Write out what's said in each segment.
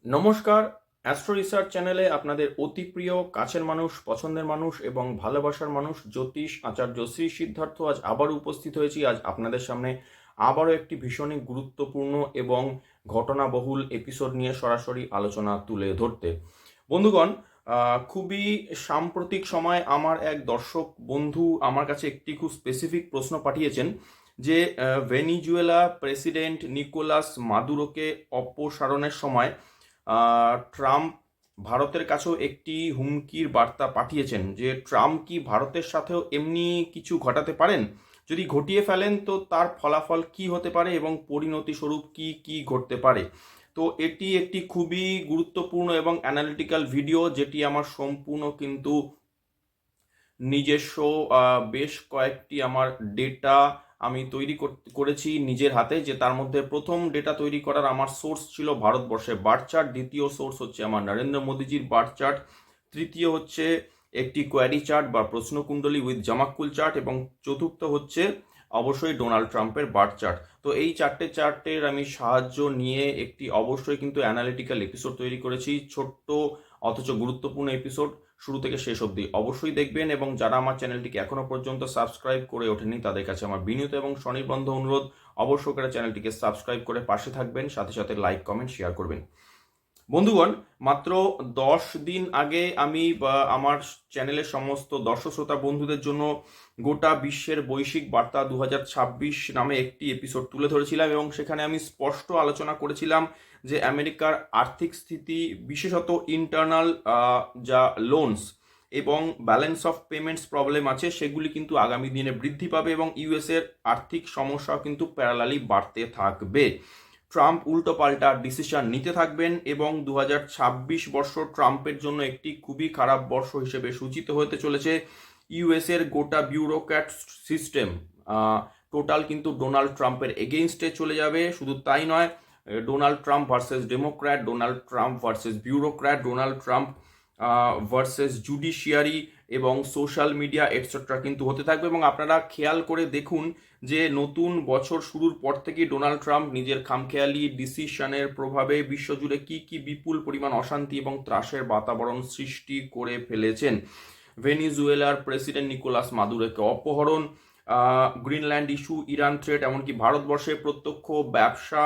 নমস্কার। Astro research চ্যানেলে আপনাদের অতি প্রিয়, কাছের মানুষ, পছন্দের মানুষ এবং ভালোবাসার মানুষ জ্যোতিষ আচার্য শ্রী সিদ্ধার্থ আজ আবারও উপস্থিত হয়েছি। আজ আপনাদের সামনে আবারও একটি ভীষণই গুরুত্বপূর্ণ এবং ঘটনাবহুল এপিসোড নিয়ে সরাসরি আলোচনা তুলে ধরতে। বন্ধুগণ, খুবই সাম্প্রতিক সময় আমার এক দর্শক বন্ধু আমার কাছে একটি খুব স্পেসিফিক প্রশ্ন পাঠিয়েছেন যে ভেনিজুয়েলা প্রেসিডেন্ট নিকোলাস মাদুরোকে অপসারণের সময় ট্রাম্প ভারতের কাছেও একটি হুমকির বার্তা পাঠিয়েছেন যে ট্রাম্প কি ভারতের সাথেও এমনি কিছু ঘটাতে পারেন, যদি ঘটিয়ে ফেলেন তো তার ফলাফল কি হতে পারে এবং পরিণতি স্বরূপ কি কি ঘটতে পারে। তো এটি একটি খুবই গুরুত্বপূর্ণ এবং অ্যানালিটিক্যাল ভিডিও, যেটি আমার সম্পূর্ণ কিন্তু নিজস্ব বেশ কয়েকটি আমার ডেটা আমি তৈরি করেছি নিজের হাতে, যে তার মধ্যে প্রথম ডেটা তৈরি করার আমার সোর্স ছিল ভারতবর্ষের বার্থ চার্ট, দ্বিতীয় সোর্স হচ্ছে আমার নরেন্দ্র মোদীজির বার্থ চার্ট, তৃতীয় হচ্ছে একটি কোয়ারি চার্ট বা প্রশ্নকুণ্ডলী উইথ জামাক্কুল চার্ট, এবং চতুর্থ হচ্ছে অবশ্যই ডোনাল্ড ট্রাম্পের বার্থ চার্ট। তো এই চারটে চার্টের আমি সাহায্য নিয়ে একটি অবশ্যই কিন্তু অ্যানালিটিক্যাল এপিসোড তৈরি করেছি, ছোট্ট অথচ গুরুত্বপূর্ণ এপিসোড, শুরু থেকে শেষ অবধি অবশ্যই দেখবেন। এবং যারা আমার চ্যানেলটিকে এখনো পর্যন্ত সাবস্ক্রাইব করে ওঠেনি তাদের কাছে আমার বিনীত এবং স্বনির্বন্ধ অনুরোধ, অবশ্যই করে চ্যানেলটিকে সাবস্ক্রাইব করে পাশে থাকবেন, সাথে সাথে লাইক কমেন্ট শেয়ার করবেন। বন্ধুগণ, মাত্র 10 দিন আগে আমি আমার চ্যানেলের সমস্ত দর্শক শ্রোতা বন্ধুদের জন্য গোটা বিশ্বের বৈশ্বিক বার্তা 2026 নামে একটি এপিসোড তুলে ধরেছিলাম, এবং সেখানে আমি স্পষ্ট আলোচনা করেছিলাম যে আমেরিকার আর্থিক স্থিতি, বিশেষত ইন্টারনাল যা লোনস এবং ব্যালেন্স অফ পেমেন্টস প্রবলেম আছে, সেগুলি কিন্তু আগামী দিনে বৃদ্ধি পাবে এবং ইউএস এর আর্থিক সমস্যাও কিন্তু প্যারালালি বাড়তে থাকবে। ট্রাম্প উল্টো পাল্টা ডিসিশন নিতে থাকবেন এবং 2026 বর্ষ ট্রাম্পের জন্য একটি খুবই খারাপ বর্ষ হিসেবে সূচিত হতে চলেছে। ইউএস এর গোটা বিউরোক্র্যাট সিস্টেম টোটাল কিন্তু ডোনাল্ড ট্রাম্পের এগেইনস্টে চলে যাবে। শুধু তাই নয়, Donald Trump versus Democrat, Donald Trump versus bureaucrat, Donald Trump versus judiciary এবং সোশ্যাল মিডিয়া এটসেট্রা কিন্তু হতে থাকবে। এবং আপনারা খেয়াল করে দেখুন যে নতুন বছর শুরুর পর থেকে ডোনাল্ড ট্রাম্প নিজের খামখেয়ালি ডিসিশনের প্রভাবে বিশ্বজুড়ে কি কি বিপুল পরিমাণ অশান্তি এবং ত্রাসের বাতাবরণ সৃষ্টি করে ফেলেছেন। ভেনিজুয়েলার প্রেসিডেন্ট নিকোলাস মাদুরোকে অপহরণ, গ্রিনল্যান্ড ইস্যু, ইরান থ্রেট, এমনকি ভারতবর্ষে প্রত্যক্ষ ব্যবসা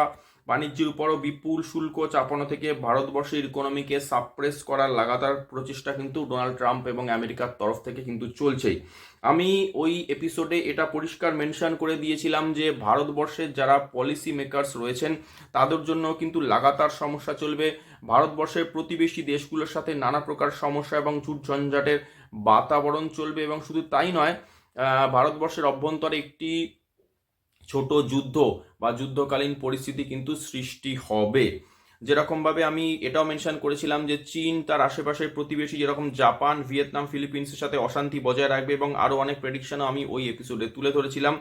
বাণিজ্যের উপরও বিপুল শুল্ক চাপানো থেকে ভারতবর্ষের ইকোনমিকে সাপ্রেস করার লাগাতার প্রচেষ্টা কিন্তু ডোনাল্ড ট্রাম্প এবং আমেরিকার তরফ থেকে কিন্তু চলছেই। আমি ওই এপিসোডে এটা পরিষ্কার মেনশন করে দিয়েছিলাম যে ভারতবর্ষের যারা পলিসি মেকার্স রয়েছেন তাদের জন্য কিন্তু লাগাতার সমস্যা চলবে। ভারতবর্ষের প্রতিবেশী দেশগুলোর সাথে নানা প্রকার সমস্যা এবং ঝুট ঝঞ্ঝাটের বাতাবরণ চলবে, এবং শুধু তাই নয়, ভারতবর্ষের অভ্যন্তরে একটি ছোট যুদ্ধ বা যুদ্ধকালীন পরিস্থিতি কিন্তু সৃষ্টি হবে। যেরকমভাবে আমি এটাও মেনশন করেছিলাম যে চীন তার আশেপাশের প্রতিবেশী যেরকম জাপান, ভিয়েতনাম, ফিলিপিন্সের সাথে অশান্তি বজায় রাখবে, এবং আরও অনেক প্রেডিকশনও আমি ওই এপিসোডে তুলে ধরেছিলাম।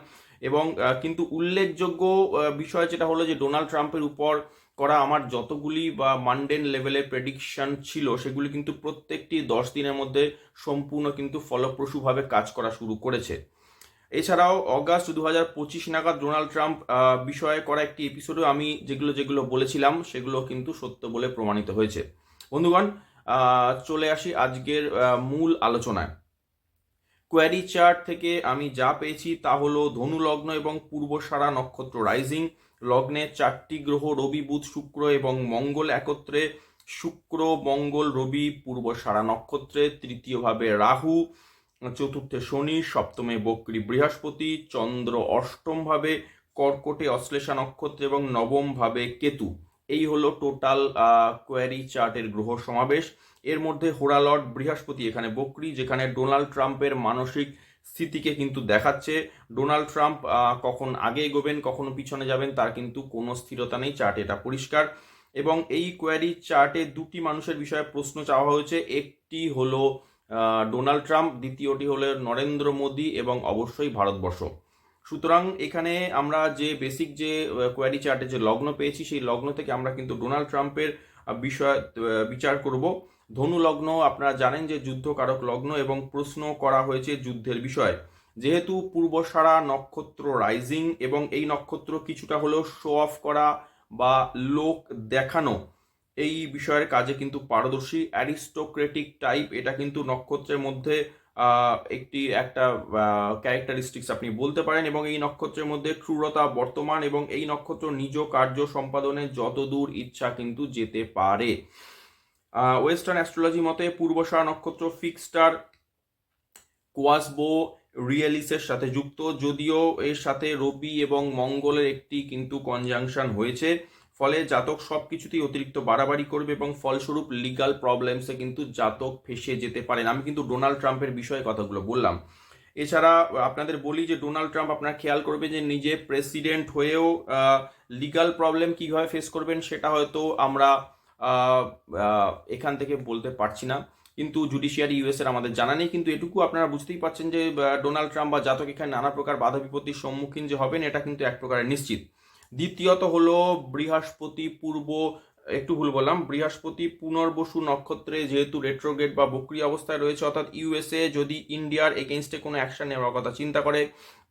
এবং কিন্তু উল্লেখযোগ্য বিষয় যেটা হলো যে ডোনাল্ড ট্রাম্পের উপর করা আমার যতগুলি বা মানডেন লেভেলের প্রেডিকশন ছিল সেগুলি কিন্তু প্রত্যেকটি 10 দিনের মধ্যে সম্পূর্ণ কিন্তু ফলপ্রসূভাবে কাজ করা শুরু করেছে। এছাড়াও অগাস্ট 2025 নাগাদ ডোনাল্ড ট্রাম্প বিষয়ে করা একটি এপিসোডও আমি যেগুলো যেগুলো বলেছিলাম সেগুলো কিন্তু সত্য বলে প্রমাণিত হয়েছে। বন্ধুগণ, চলে আসি আজকের মূল আলোচনায়। কোয়ারি চার্ট থেকে আমি যা পেয়েছি তা হলো ধনু লগ্ন এবং পূর্বসারা নক্ষত্র রাইজিং লগ্নে 4টি গ্রহ রবি, বুধ, শুক্র এবং মঙ্গল একত্রে, শুক্র, মঙ্গল, রবি পূর্বসারা নক্ষত্রে, তৃতীয়ভাবে রাহু, চতুর্থে শনি, সপ্তমে বক্রী বৃহস্পতি, চন্দ্র অষ্টম ভাবে কর্কটে অশ্লেষা নক্ষত্র এবং নবম ভাবে কেতু। এই হলো টোটাল কোয়ারি চার্টের গ্রহ সমাবেশ। এর মধ্যে হোরালর্ড বৃহস্পতি এখানে বক্রী, যেখানে ডোনাল্ড ট্রাম্পের মানসিক স্থিতিকে কিন্তু দেখাচ্ছে। ডোনাল্ড ট্রাম্প কখন আগে এগোবেন কখনো পিছনে যাবেন তার কিন্তু কোনো স্থিরতা নেই, চার্ট এটা পরিষ্কার। এবং এই কোয়ারি চার্টে দুটি মানুষের বিষয়ে প্রশ্ন চাওয়া হয়েছে, একটি হলো ডোনাল্ড ট্রাম্প, দ্বিতীয়টি হলো নরেন্দ্র মোদী এবং অবশ্যই ভারতবর্ষ। সুতরাং এখানে আমরা যে বেসিক যে কোয়ারি চার্টে যে লগ্ন পেয়েছি সেই লগ্ন থেকে আমরা কিন্তু ডোনাল্ড ট্রাম্পের বিষয় বিচার করব। ধনু লগ্ন আপনারা জানেন যে যুদ্ধকারক লগ্ন, এবং প্রশ্ন করা হয়েছে যুদ্ধের বিষয়। যেহেতু পূর্বসারা নক্ষত্র রাইজিং এবং এই নক্ষত্র কিছুটা হলেও শো অফ করা বা লোক দেখানো এই বিষয়ের কাজে কিন্তু পারদর্শী, অ্যারিস্টোক্রেটিক টাইপ, এটা কিন্তু নক্ষত্রের মধ্যে একটা ক্যারেক্টারিস্টিক্স আপনি বলতে পারেন। এবং এই নক্ষত্রের মধ্যে ক্রূরতা বর্তমান, এবং এই নক্ষত্র নিজ কার্য সম্পাদনে যতদূর ইচ্ছা কিন্তু যেতে পারে। ওয়েস্টার্ন অ্যাস্ট্রোলজি মতে পূর্বষাঢ়া নক্ষত্র ফিক্সড স্টার কোয়াসবো রিয়েলিসের সাথে যুক্ত, যদিও এর সাথে রবি এবং মঙ্গলের একটি কিন্তু কনজাংশন হয়েছে, ফলে জাতক সব কিছুতেই অতিরিক্ত বাড়াবাড়ি করবে এবং ফলস্বরূপ লিগাল প্রবলেমসে কিন্তু জাতক ফেসে যেতে পারেন। আমি কিন্তু ডোনাল্ড ট্রাম্পের বিষয়ে কথাগুলো বললাম। এছাড়া আপনাদের বলি যে ডোনাল্ড ট্রাম্প, আপনারা খেয়াল করবে যে নিজে প্রেসিডেন্ট হয়েও লিগাল প্রবলেম কীভাবে ফেস করবেন সেটা হয়তো আমরা এখান থেকে বলতে পারছি না, কিন্তু জুডিশিয়ারি ইউএসের আমাদের জানা নেই। কিন্তু এটুকু আপনারা বুঝতেই পারছেন যে ডোনাল্ড ট্রাম্প বা জাতক এখানে নানা প্রকার বাধা বিপত্তির সম্মুখীন যে হবেন, এটা কিন্তু এক প্রকারের নিশ্চিত। দ্বিতীয়ত হলো বৃহস্পতি বৃহস্পতি পুনর্বসু নক্ষত্রে যেহেতু রেট্রোগ্রেড বা বক্রি অবস্থায় রয়েছে, অর্থাৎ ইউএসএ যদি ইন্ডিয়ার এগেনস্টে কোনো অ্যাকশন নেওয়ার কথা চিন্তা করে,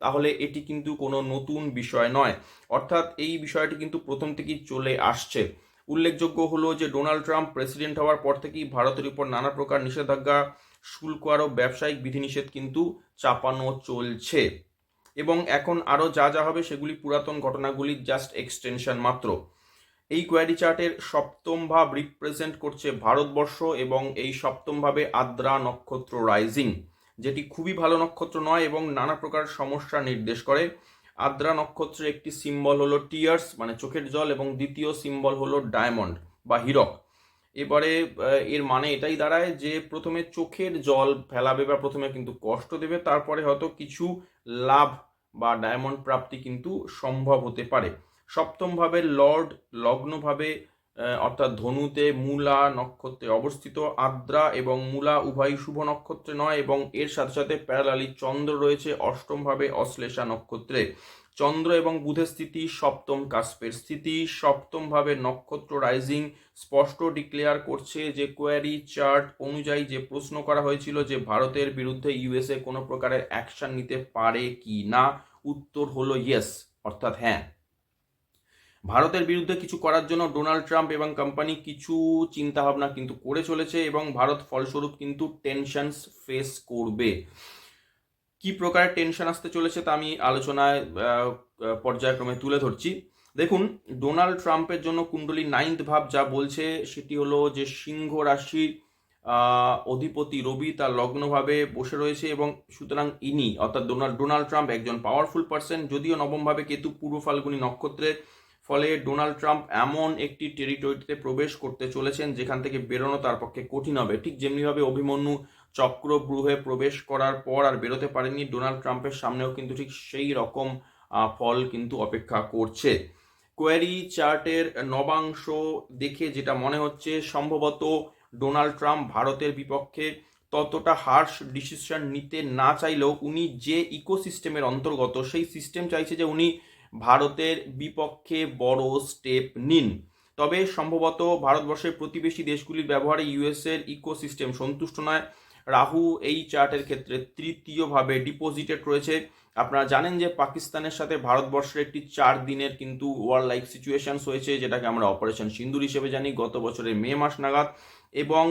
তাহলে এটি কিন্তু কোনো নতুন বিষয় নয়, অর্থাৎ এই বিষয়টি কিন্তু প্রথম থেকেই চলে আসছে। উল্লেখযোগ্য হলো যে ডোনাল্ড ট্রাম্প প্রেসিডেন্ট হওয়ার পর থেকেই ভারতের উপর নানা প্রকার নিষেধাজ্ঞা, শুল্ক আরও ব্যবসায়িক বিধিনিষেধ কিন্তু চাপানো চলছে, এবং এখন আরও যা যা হবে সেগুলি পুরাতন ঘটনাগুলির জাস্ট এক্সটেনশন মাত্র। এই কোয়ারি চার্টের সপ্তম ভাব রিপ্রেজেন্ট করছে ভারতবর্ষ, এবং এই সপ্তম ভাবে আদ্রা নক্ষত্র রাইজিং, যেটি খুবই ভালো নক্ষত্র নয় এবং নানা প্রকার সমস্যা নির্দেশ করে। আদ্রা নক্ষত্রের একটি সিম্বল হলো টিয়ার্স মানে চোখের জল, এবং দ্বিতীয় সিম্বল হলো ডায়মন্ড বা হীরক। এবারে এর মানে এটাই দাঁড়ায় যে প্রথমে চোখের জল ফেলাবে বা প্রথমে কিন্তু কষ্ট দেবে, তারপরে হয়তো কিছু লাভ বা ডায়মন্ড প্রাপ্তি কিন্তু সম্ভব হতে পারে। সপ্তম ভাবে লর্ড লগ্নভাবে অর্থাৎ ধনুতে মূলা নক্ষত্রে অবস্থিত। আদ্রা এবং মূলা উভয় শুভ নক্ষত্রে নয়, এবং এর সাথে সাথে প্যারালালি চন্দ্র রয়েছে অষ্টম ভাবে অশ্লেষা নক্ষত্রে। চন্দ্র এবং বুধের স্থিতি, সপ্তম কাস্পের স্থিতি, সপ্তম ভাবে নক্ষত্র রাইজিং স্পষ্ট ডিক্লেয়ার করছে যে কোয়ারি চার্ট অনুযায়ী যে প্রশ্ন করা হয়েছিল যে ভারতের বিরুদ্ধে ইউএসএ কোনো প্রকারের অ্যাকশন নিতে পারে কি না, উত্তর হলো ইয়েস, অর্থাৎ হ্যাঁ। ভারতের বিরুদ্ধে কিছু করার জন্য ডোনাল্ড ট্রাম্প এবং কোম্পানি কিছু চিন্তাভাবনা কিন্তু করে চলেছে, এবং ভারত ফলস্বরূপ কিন্তু টেনশনস ফেস করবে। কি প্রকারের টেনশন আসতে চলেছে তা আমি আলোচনায় পর্যায়ক্রমে তুলে ধরছি। দেখুন, ডোনাল্ড ট্রাম্পের জন্য কুণ্ডলী 9th ভাব যা বলছে সেটি হলো যে সিংহ রাশির অধিপতি রবি তার লগ্নভাবে বসে রয়েছে, এবং সুতরাং ইনি অর্থাৎ ডোনাল্ড ট্রাম্প একজন পাওয়ারফুল পার্সন, যদিও নবমভাবে কেতু পূর্ব ফাল্গুনী নক্ষত্রে, ফলে ডোনাল্ড ট্রাম্প এমন একটি টেরিটরিতে প্রবেশ করতে চলেছেন যেখান থেকে বেরোনো তার পক্ষে কঠিন হবে। ঠিক যেমনিভাবে অভিমন্যু চক্রব্যূহে প্রবেশ করার পর আর বেরোতে পারেনি, ডোনাল্ড ট্রাম্পের সামনেও কিন্তু ঠিক সেই রকম ফল কিন্তু অপেক্ষা করছে। কোয়ারি চার্টের নবাংশ দেখে যেটা মনে হচ্ছে, সম্ভবত ডোনাল্ড ট্রাম্প ভারতের বিপক্ষে ততটা হার্শ ডিসিশন নিতে না চাইলেও উনি যে ইকোসিস্টেমের অন্তর্গত সেই সিস্টেম চাইছে যে উনি ভারতের বিপক্ষে বড় স্টেপ নিন। তবে সম্ভবত ভারতবর্ষের প্রতিবেশী দেশগুলির ব্যবহারে ইউএসের ইকোসিস্টেম সন্তুষ্ট নয়। রাহু এই চার্টের ক্ষেত্রে তৃতীয়ভাবে ডিপোজিটেড রয়েছে। আপনারা জানেন যে পাকিস্তানের সাথে ভারতবর্ষের একটি 4 দিনের কিন্তু ওয়ার লাইক সিচুয়েশনস হয়েছে, যেটাকে আমরা অপারেশন সিন্দুর হিসেবে জানি, গত বছরের মে মাস নাগাদ। এবং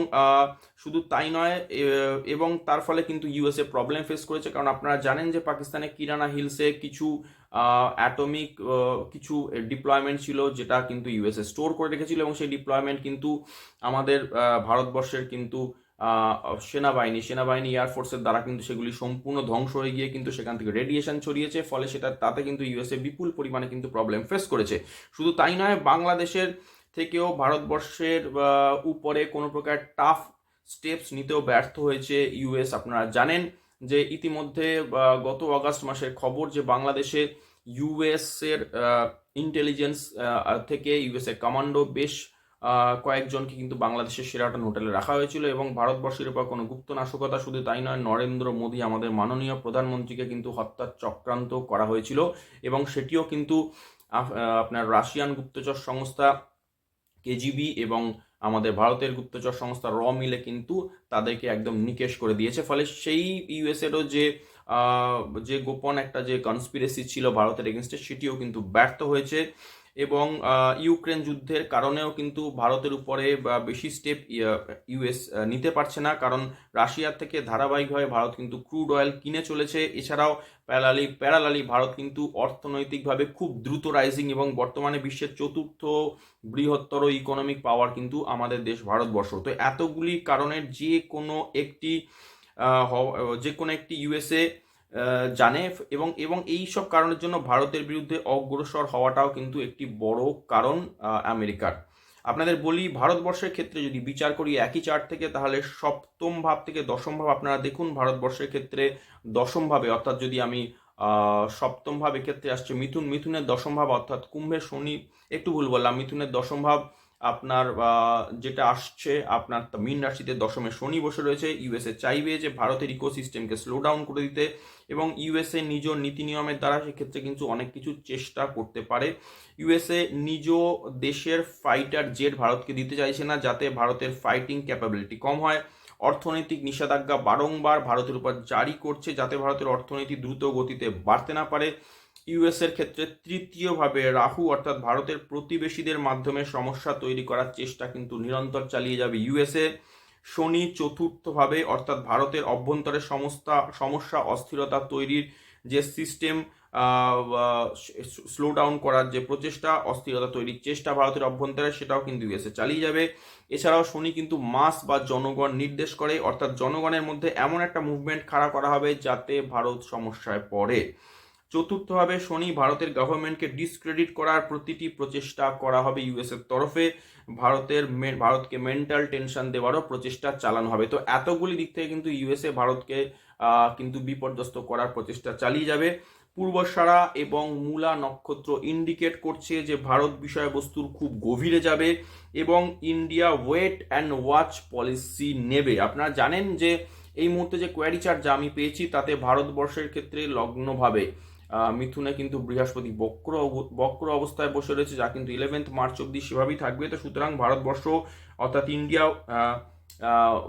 শুধু তাই নয়, এবং তার ফলে কিন্তু ইউএসএ প্রবলেম ফেস করেছে, কারণ আপনারা জানেন যে পাকিস্তানের কিরানা হিলসে কিছু অ্যাটমিক কিছু ডিপ্লয়মেন্ট ছিল যেটা কিন্তু ইউএসএ স্টোর করে রেখেছিল, এবং সেই ডিপ্লয়মেন্ট কিন্তু আমাদের ভারতবর্ষের কিন্তু সেনাবাহিনী এয়ারফোর্সের দ্বারা কিন্তু সেগুলি সম্পূর্ণ ধ্বংস হয়ে গিয়ে কিন্তু সেখান থেকে রেডিয়েশন ছড়িয়েছে, ফলে তাতে কিন্তু ইউএসএ বিপুল পরিমাণে কিন্তু প্রবলেম ফেস করেছে। শুধু তাই নয়, বাংলাদেশের থেকেও ভারতবর্ষের উপরে কোনো প্রকার টাফ স্টেপস নিতেও ব্যর্থ হয়েছে ইউএস। আপনারা জানেন যে ইতিমধ্যে গত আগস্ট মাসের খবর যে বাংলাদেশে ইউএস এর ইন্টেলিজেন্স থেকে ইউএসএ কমান্ডো বেশ কয়েকজনকে কিন্তু বাংলাদেশের শেরাটন হোটেলে রাখা হয়েছিল, এবং ভারতবর্ষের উপর কোনো গুপ্ত নাশকতা, শুধু তাই নয়, নরেন্দ্র মোদী আমাদের মাননীয় প্রধানমন্ত্রীকে কিন্তু হত্যার চক্রান্ত করা হয়েছিল, এবং সেটিও কিন্তু আপনার রাশিয়ান গুপ্তচর সংস্থা কেজিবি এবং আমাদের ভারতের গুপ্তচর সংস্থা র মিলে কিন্তু তাদেরকে একদম নিকেশ করে দিয়েছে। ফলে সেই ইউএসএরও যে গোপন একটা যে কনস্পিরেসি ছিল ভারতের এগেনস্টে, সেটিও কিন্তু ব্যর্থ হয়েছে। এবং ইউক্রেন যুদ্ধের কারণেও কিন্তু ভারতের উপরে বেশি স্টেপ ইউএস নিতে পারছে না, কারণ রাশিয়ার থেকে ধারাবাহিকভাবে ভারত কিন্তু ক্রুড অয়েল কিনে চলেছে। এছাড়াও প্যারালালি ভারত কিন্তু অর্থনৈতিকভাবে খুব দ্রুত রাইজিং এবং বর্তমানে বিশ্বের চতুর্থ বৃহত্তর ইকোনমিক পাওয়ার কিন্তু আমাদের দেশ ভারতবর্ষ। তো এতগুলি কারণের যে কোনো একটি ইউএসএ জানে, এবং এবং এই সব কারণের জন্য ভারতের বিরুদ্ধে অগ্রসর হওয়াটাও কিন্তু একটি বড় কারণ আমেরিকার। আপনাদের বলি, ভারতবর্ষের ক্ষেত্রে যদি বিচার করি একই চার্ট থেকে, তাহলে সপ্তম ভাব থেকে দশম ভাব আপনারা দেখুন। ভারতবর্ষের ক্ষেত্রে দশম ভাবে, অর্থাৎ যদি আমি সপ্তম ভাব এক্ষেত্রে আসছে মিথুনের দশম ভাব, অর্থাৎ কুম্ভের শনি, একটু ভুল বললাম, মিথুনের দশম ভাব আপনার যেটা আসছে আপনার মীন রাশিতে দশমে শনি বসে রয়েছে। ইউএসএ চাইবে যে ভারতের ইকোসিস্টেমকে স্লো ডাউন করে দিতে, এবং ইউএসএ নিজ নীতি নিয়মের দ্বারা সেক্ষেত্রে কিন্তু অনেক কিছু চেষ্টা করতে পারে। ইউএসএ নিজ দেশের ফাইটার জেট ভারতকে দিতে চাইছে না, যাতে ভারতের ফাইটিং ক্যাপাবিলিটি কম হয়। অর্থনৈতিক নিষেধাজ্ঞা বারংবার ভারতের উপর জারি করছে, যাতে ভারতের অর্থনীতি দ্রুত গতিতে বাড়তে না পারে। ইউএস এর ক্ষেত্রে তৃতীয়ভাবে রাহু, অর্থাৎ ভারতের প্রতিবেশীদের মাধ্যমে সমস্যা তৈরি করার চেষ্টা কিন্তু নিরন্তর চালিয়ে যাবে ইউএসএ। শনি চতুর্থভাবে, অর্থাৎ ভারতের অভ্যন্তরে সমস্যা অস্থিরতা তৈরির যে সিস্টেম, স্লো ডাউন করার যে প্রচেষ্টা, অস্থিরতা তৈরির চেষ্টা ভারতের অভ্যন্তরে, সেটাও কিন্তু ইউএসএ চালিয়ে যাবে। এছাড়াও শনি কিন্তু মাস বা জনগণ নির্দেশ করে, অর্থাৎ জনগণের মধ্যে এমন একটা মুভমেন্ট খাড়া করা হবে যাতে ভারত সমস্যায় পড়ে। চতুর্থভাবে শনি ভারতের গভর্নমেন্টকে ডিসক্রেডিট করার প্রতিটি প্রচেষ্টা করা হবে ইউএসএর তরফে। ভারতকে মেন্টাল টেনশন দেওয়ারও প্রচেষ্টা চালানো হবে। তো এতগুলি দিক থেকে কিন্তু ইউএসএ ভারতকে কিন্তু বিপর্যস্ত করার প্রচেষ্টা চালিয়ে যাবে। পূর্বসারা এবং মূলা নক্ষত্র ইন্ডিকেট করছে যে ভারত বিষয়বস্তুর খুব গভীরে যাবে এবং India wait and watch policy নেবে। আপনারা জানেন যে এই মুহূর্তে যে কোয়ারি চার্ট যা আমি পেয়েছি, তাতে ভারতবর্ষের ক্ষেত্রে লগ্নভাবে মিথুনে কিন্তু বৃহস্পতি বক্র অবস্থায় বসে রয়েছে, যা কিন্তু 11 মার্চ অব্দি সেভাবেই থাকবে। তো সুতরাং ভারতবর্ষ অর্থাৎ ইন্ডিয়া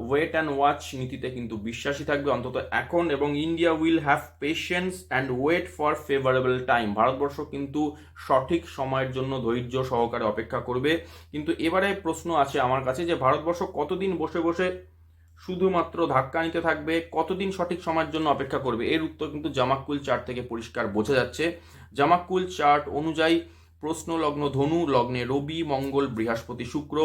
ওয়েট অ্যান্ড ওয়াচ নীতিতে কিন্তু বিশ্বাসী থাকবে অন্তত এখন, এবং India will have patience and wait for favourable time. Bharatvarsha কিন্তু সঠিক সময়ের জন্য ধৈর্য সহকারে অপেক্ষা করবে। কিন্তু এবারে প্রশ্ন আছে আমার কাছে যে ভারতবর্ষ কতদিন বসে বসে শুধুমাত্র ধাক্কা নিতে থাকবে, কতদিন সঠিক সময়ের জন্য অপেক্ষা করবে? এর উত্তর কিন্তু জামাক্কুল চার্ট থেকে পরিষ্কার বোঝা যাচ্ছে। জামাক্কুল চার্ট অনুযায়ী প্রশ্ন লগ্ন ধনু, লগ্নে রবি, মঙ্গল, বৃহস্পতি, শুক্র,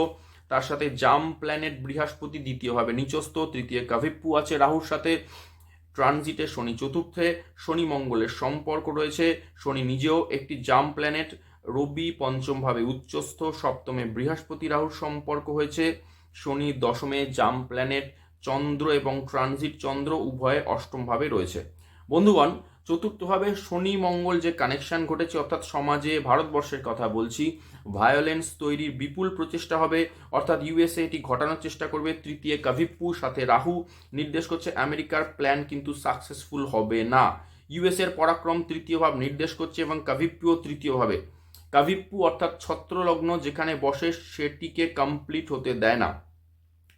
তার সাথে জাম প্ল্যানেট বৃহস্পতি দ্বিতীয়ভাবে নিচস্থ, তৃতীয় কাভিপ্পু আছে রাহুর সাথে, ট্রানজিটে শনি চতুর্থে, শনি মঙ্গলের সম্পর্ক রয়েছে, শনি নিজেও একটি জাম প্ল্যানেট, রবি পঞ্চমভাবে উচ্চস্থ, সপ্তমে বৃহস্পতি রাহুর সম্পর্ক হয়েছে, শনি দশমে জাম প্ল্যানেট, চন্দ্র এবং ট্রানজিট চন্দ্র উভয়ে অষ্টমভাবে রয়েছে। বন্ধুগণ, চতুর্থভাবে শনি মঙ্গল যে কানেকশন ঘটেছে, অর্থাৎ সমাজে ভারতবর্ষের কথা বলছি, ভায়োলেন্স তৈরির বিপুল প্রচেষ্টা হবে, অর্থাৎ ইউএসএ এটি ঘটানোর চেষ্টা করবে। তৃতীয় কাভিপ্পু সাথে রাহু নির্দেশ করছে আমেরিকার প্ল্যান কিন্তু সাকসেসফুল হবে না। ইউএসএ এর পরাক্রম তৃতীয় ভাব নির্দেশ করছে এবং কাভিপ্পুও তৃতীয় ভাবে। কাভিপ্পু অর্থাৎ ছত্রলগ্ন যেখানে বসে সেটিকে কমপ্লিট হতে দেয় না,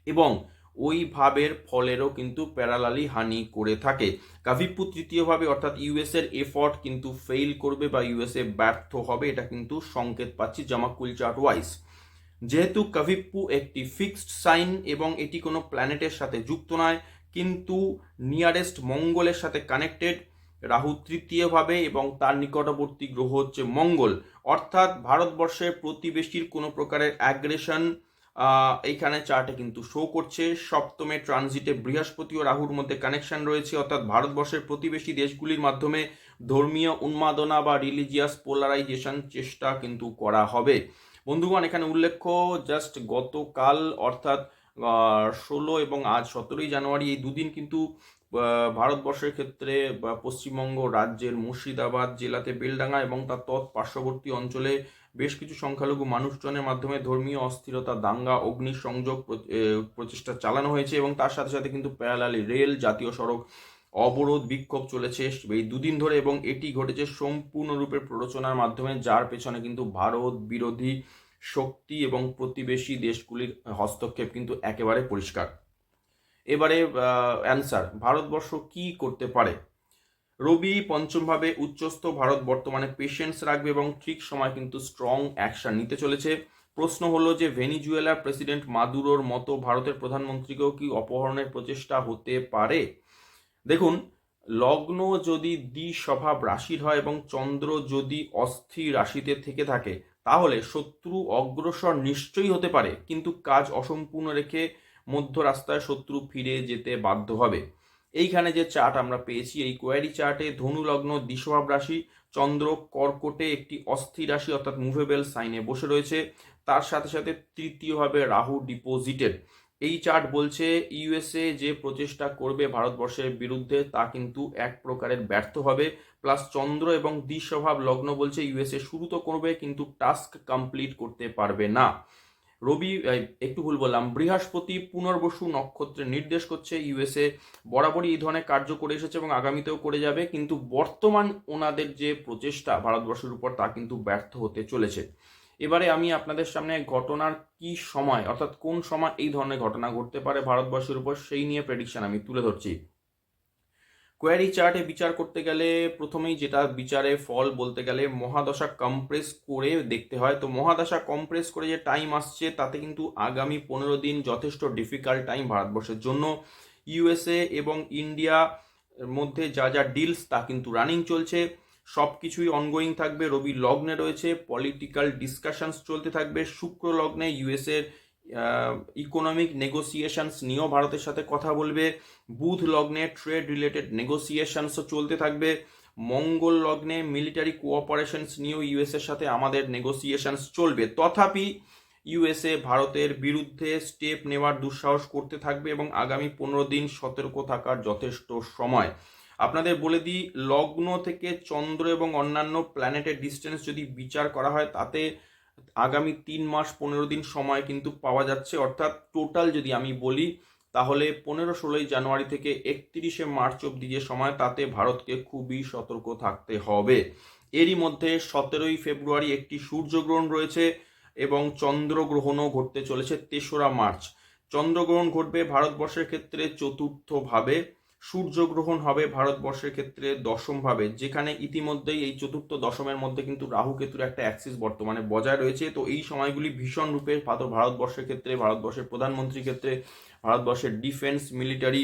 এবং ওই ভাবের ফলেরও কিন্তু প্যারালালি হানি করে থাকে। কাভিপ্পু তৃতীয়ভাবে, অর্থাৎ ইউএস এর এফর্ট কিন্তু ফেইল করবে বা ইউএসএ ব্যর্থ হবে, এটা কিন্তু সংকেত পাচ্ছি জামাক্কুল চার্ট ওয়াইজ। যেহেতু কাভিপ্পু একটি ফিক্সড সাইন এবং এটি কোনো প্ল্যানেটের সাথে যুক্ত নয়, কিন্তু নিয়ারেস্ট মঙ্গলের সাথে কানেক্টেড, রাহু তৃতীয়ভাবে এবং তার নিকটবর্তী গ্রহ হচ্ছে মঙ্গল, অর্থাৎ ভারতবর্ষের প্রতিবেশীর কোনো প্রকারের অ্যাগ্রেশন এইখানে চার্টে কিন্তু শো করছে। সপ্তমে ট্রানজিটে বৃহস্পতি ও রাহুর মধ্যে কানেকশন রয়েছে, অর্থাৎ ভারতবর্ষের প্রতিবেশী দেশগুলির মাধ্যমে ধর্মীয় উন্মাদনা বা রিলিজিয়াস পোলারাইজেশন চেষ্টা কিন্তু করা হবে। বন্ধুগণ, এখানে উল্লেখ্য জাস্ট গতকাল অর্থাৎ 16 এবং আজ 17 জানুয়ারি, এই দুদিন কিন্তু ভারতবর্ষের ক্ষেত্রে পশ্চিমবঙ্গ রাজ্যের মুর্শিদাবাদ জেলাতে বেলডাঙ্গা এবং তার পার্শ্ববর্তী অঞ্চলে বেশ কিছু সংখ্যালঘু মানুষজনের মাধ্যমে ধর্মীয় অস্থিরতা, দাঙ্গা, অগ্নিসংযোগ প্রচেষ্টা চালানো হয়েছে, এবং তার সাথে সাথে কিন্তু প্যারালালি রেল, জাতীয় সড়ক অবরোধ, বিক্ষোভ চলেছে এই দুদিন ধরে, এবং এটি ঘটেছে সম্পূর্ণরূপে প্ররোচনার মাধ্যমে, যার পেছনে কিন্তু ভারত বিরোধী শক্তি এবং প্রতিবেশী দেশগুলির হস্তক্ষেপ কিন্তু একেবারে পরিষ্কার। এবারে অ্যান্সার, ভারতবর্ষ কি করতে পারে? রবি পঞ্চমভাবে উচ্চস্থ, ভারত বর্তমানে পেশেন্স রাখবে এবং ঠিক সময় কিন্তু স্ট্রং অ্যাকশন নিতে চলেছে। প্রশ্ন হলো যে ভেনিজুয়েলার প্রেসিডেন্ট মাদুরোর মতো ভারতের প্রধানমন্ত্রীকেও কি অপহরণের প্রচেষ্টা হতে পারে? দেখুন, লগ্ন যদি দ্বিস্বভাব রাশির হয় এবং চন্দ্র যদি অস্থির রাশিতে থেকে থাকে, তাহলে শত্রু অগ্রসর নিশ্চয়ই হতে পারে, কিন্তু কাজ অসম্পূর্ণ রেখে মধ্য রাস্তায় শত্রু ফিরে যেতে বাধ্য হবে। এইখানে যে চার্ট আমরা পেয়েছি, এই কোয়ারি চার্টে ধনু লগ্ন দ্বিস্বভাব রাশি, চন্দ্র কর্কটে একটি অস্থির রাশি অর্থাৎ মুভেবল সাইনে বসে রয়েছে, তার সাথে সাথে তৃতীয়ভাবে রাহু ডিপোজিটেড। এই চার্ট বলছে ইউএসএ যে প্রচেষ্টা করবে ভারতবর্ষের বিরুদ্ধে তা কিন্তু এক প্রকারের ব্যর্থ হবে। প্লাস চন্দ্র এবং দ্বিস্বভাব লগ্ন বলছে ইউএসএ শুরু তো করবে কিন্তু টাস্ক কমপ্লিট করতে পারবে না। রবি, একটু ভুল বললাম, বৃহস্পতি পুনর্বসু নক্ষত্রে নির্দেশ করছে। ইউএসএ বরাবরই এই ধরনের কার্য করে এসেছে এবং আগামীতেও করে যাবে, কিন্তু বর্তমান ওনাদের যে প্রচেষ্টা ভারতবর্ষের উপর তা কিন্তু ব্যর্থ হতে চলেছে। এবারে আমি আপনাদের সামনে ঘটনার কি সময় অর্থাৎ কোন সময় এই ধরনের ঘটনা ঘটতে পারে ভারতবর্ষের উপর সেই নিয়ে প্রেডিকশন আমি তুলে ধরছি। কোয়ারি চার্টে বিচার করতে গেলে প্রথমেই যেটা বিচারে ফল বলতে গেলে মহাদশা কম্প্রেস করে দেখতে হয়। তো মহাদশা কম্প্রেস করে যে টাইম আসছে তাতে কিন্তু আগামী 15 দিন যথেষ্ট ডিফিকাল্ট টাইম ভারতবর্ষের জন্য। ইউএসএ এবং ইন্ডিয়া মধ্যে যা যা ডিলস তা কিন্তু রানিং চলছে, সব কিছুই অনগোয়িং থাকবে। রবি লগ্নে রয়েছে, পলিটিক্যাল ডিসকাশনস চলতে থাকবে। শুক্র লগ্নে ইউএসএ ইকোনমিক নেগোসিয়েশনস নিয়েও ভারতের সাথে কথা বলবে। বুধ লগ্নে ট্রেড রিলেটেড নেগোসিয়েশনসও চলতে থাকবে। মঙ্গল লগ্নে মিলিটারি কোঅপারেশনস নিয়েও ইউএসএর সাথে আমাদের নেগোসিয়েশনস চলবে। তথাপি ইউএসএ ভারতের বিরুদ্ধে স্টেপ নেওয়ার দুঃসাহস করতে থাকবে এবং আগামী 15 দিন সতর্ক থাকার যথেষ্ট সময়। আপনাদের বলে দিই, লগ্ন থেকে চন্দ্র এবং অন্যান্য প্ল্যানেটের ডিস্টেন্স যদি বিচার করা হয় তাতে আগামী 3 মাস 15 দিন সময় কিন্তু পাওয়া যাচ্ছে। অর্থাৎ টোটাল যদি আমি বলি তাহলে 15-16 জানুয়ারি থেকে 31শে মার্চ অব্দি যে সময়, তাতে ভারতকে খুবই সতর্ক থাকতে হবে। এরই মধ্যে 17ই ফেব্রুয়ারি একটি সূর্যগ্রহণ রয়েছে এবং চন্দ্রগ্রহণও ঘটতে চলেছে 3রা মার্চ। চন্দ্রগ্রহণ ঘটবে ভারতবর্ষের ক্ষেত্রে চতুর্থভাবে, সূর্যগ্রহণ হবে ভারতবর্ষের ক্ষেত্রে দশমভাবে, যেখানে ইতিমধ্যেই এই চতুর্থ দশমের মধ্যে কিন্তু রাহু কেতুর একটা অ্যাক্সিস বর্তমানে বজায় রয়েছে। তো এই সময়গুলি ভীষণ রূপে ভারতবর্ষের ক্ষেত্রে, ভারতবর্ষের প্রধানমন্ত্রীর ক্ষেত্রে, ভারতবর্ষের ডিফেন্স, মিলিটারি,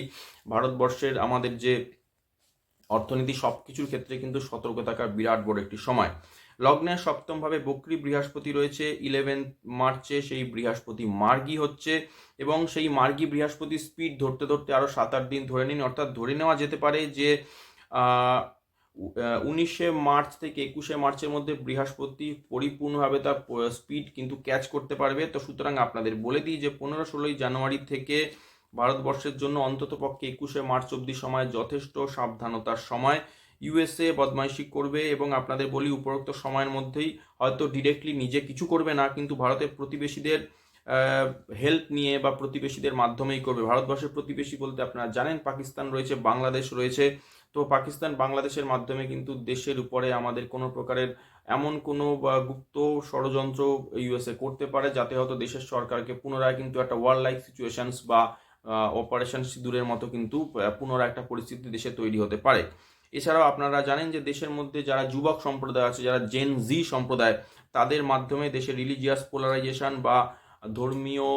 ভারতবর্ষের আমাদের যে অর্থনীতি সব কিছুর ক্ষেত্রে কিন্তু সতর্ক থাকার বিরাট বড় একটি সময়। লগ্নের সপ্তমভাবে বক্রী বৃহস্পতি রয়েছে। 11 মার্চে সেই বৃহস্পতি মার্গী হচ্ছে এবং সেই মার্গী বৃহস্পতি স্পিড ধরতে ধরতে আরো 7-8 দিন ধরে নিন, অর্থাৎ ধরে নেওয়া যেতে পারে যে 19শে মার্চ থেকে 21শে মার্চের মধ্যে বৃহস্পতি পরিপূর্ণভাবে তার স্পিড কিন্তু ক্যাচ করতে পারবে। তো সুতরাং আপনাদের বলে দিই যে 15-16 জানুয়ারি থেকে ভারতবর্ষের জন্য অন্ততপক্ষে 21শে মার্চ অবধি সময় যথেষ্ট সাবধানতার সময়। ইউএসএ বদমাইশি করবে এবং আপনাদের বলি উপরোক্ত সময়ের মধ্যেই হয়তো ডিরেক্টলি নিজে কিছু করবে না, কিন্তু ভারতের প্রতিবেশীদের হেল্প নিয়ে বা প্রতিবেশীদের মাধ্যমেই করবে। ভারতবর্ষের প্রতিবেশী বলতে আপনারা জানেন পাকিস্তান রয়েছে, বাংলাদেশ রয়েছে। তো পাকিস্তান বাংলাদেশের মাধ্যমে কিন্তু দেশের উপরে আমাদের কোনো প্রকারের এমন কোনো গুপ্ত ষড়যন্ত্র ইউএসএ করতে পারে যাতে হয়তো দেশের সরকারকে পুনরায় কিন্তু একটা ওয়ার লাইক সিচুয়েশনস বা অপারেশন সিঁদুরের মতো কিন্তু পুনরায় একটা পরিস্থিতি দেশে তৈরি হতে পারে। এছাড়াও আপনারা জানেন যে দেশের মধ্যে যারা যুবক সম্প্রদায় আছে, যারা জেন জি সম্প্রদায়, তাদের মাধ্যমে দেশের রিলিজিয়াস পোলারাইজেশন বা ধর্মীয়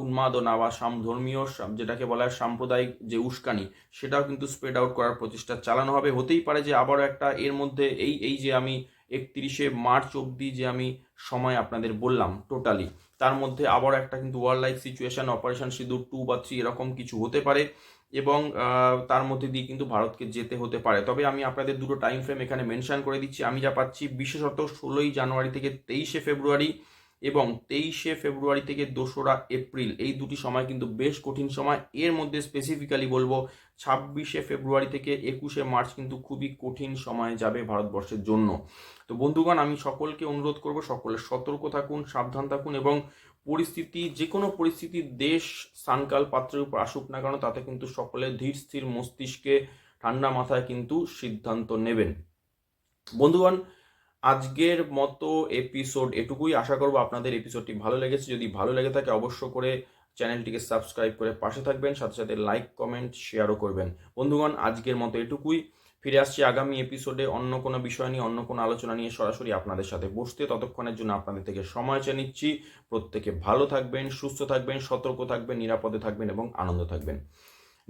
উন্মাদনা বা ধর্মীয় যেটাকে বলা হয় সাম্প্রদায়িক যে উস্কানি, সেটাও কিন্তু স্প্রেড আউট করার প্রচেষ্টা চালানো হবে। হতেই পারে যে আবারও একটা এর মধ্যে এই যে আমি 31শে মার্চ অবধি যে আমি সময় আপনাদের বললাম টোটালি, তার মধ্যে আবারও একটা কিন্তু ওয়ার লাইক সিচুয়েশন, অপারেশন সিঁদুর 2 বা 3 এরকম কিছু হতে পারে এবং তার মধ্যে দিয়ে কিন্তু ভারতকে যেতে হতে পারে। তবে আমি আপনাদের দুটো টাইম ফ্রেম এখানে মেনশন করে দিচ্ছি। আমি যা পাচ্ছি বিশেষত 16ই জানুয়ারি থেকে 23শে ফেব্রুয়ারি এবং 23শে ফেব্রুয়ারি থেকে 2রা এপ্রিল, এই দুটি সময় কিন্তু বেশ কঠিন সময়। এর মধ্যে স্পেসিফিক্যালি বলবো 26শে ফেব্রুয়ারি থেকে 21শে মার্চ কিন্তু খুবই কঠিন সময় যাবে ভারতবর্ষের জন্য। তো বন্ধুগণ, আমি সকলকে অনুরোধ করব সকলে সতর্ক থাকুন, সাবধান থাকুন এবং পরিস্থিতি, যে কোনো পরিস্থিতি দেশ স্থানকাল পাত্রের উপর আসুক না কেন, তাতে কিন্তু সকলে ধীর স্থির মস্তিষ্কে ঠান্ডা মাথায় কিন্তু সিদ্ধান্ত নেবেন। বন্ধুগণ, আজকের মতো এপিসোড এটুকুই। আশা করব আপনাদের এপিসোডটি ভালো লেগেছে। যদি ভালো লেগে থাকে অবশ্য করে চ্যানেলটিকে সাবস্ক্রাইব করে পাশে থাকবেন, সাথে সাথে লাইক, কমেন্ট, শেয়ারও করবেন। বন্ধুগণ, আজকের মতো এটুকুই। ফিরে আসছি আগামী এপিসোডে অন্য কোনো বিষয় নিয়ে, অন্য কোনো আলোচনা নিয়ে সরাসরি আপনাদের সাথে বসতে। ততক্ষণের জন্য আপনাদের থেকে সময় চেয়ে নিচ্ছি। প্রত্যেকে ভালো থাকবেন, সুস্থ থাকবেন, সতর্ক থাকবেন, নিরাপদে থাকবেন এবং আনন্দ থাকবেন।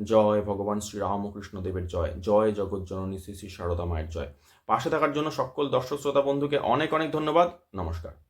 জয় ভগবান শ্রী রামকৃষ্ণ দেবের জয়, জয় জগৎ জননী শ্রী শ্রী সারদা মায়ের জয়। পাশে থাকার জন্য সকল দর্শক শ্রোতা বন্ধুকে অনেক অনেক ধন্যবাদ। নমস্কার।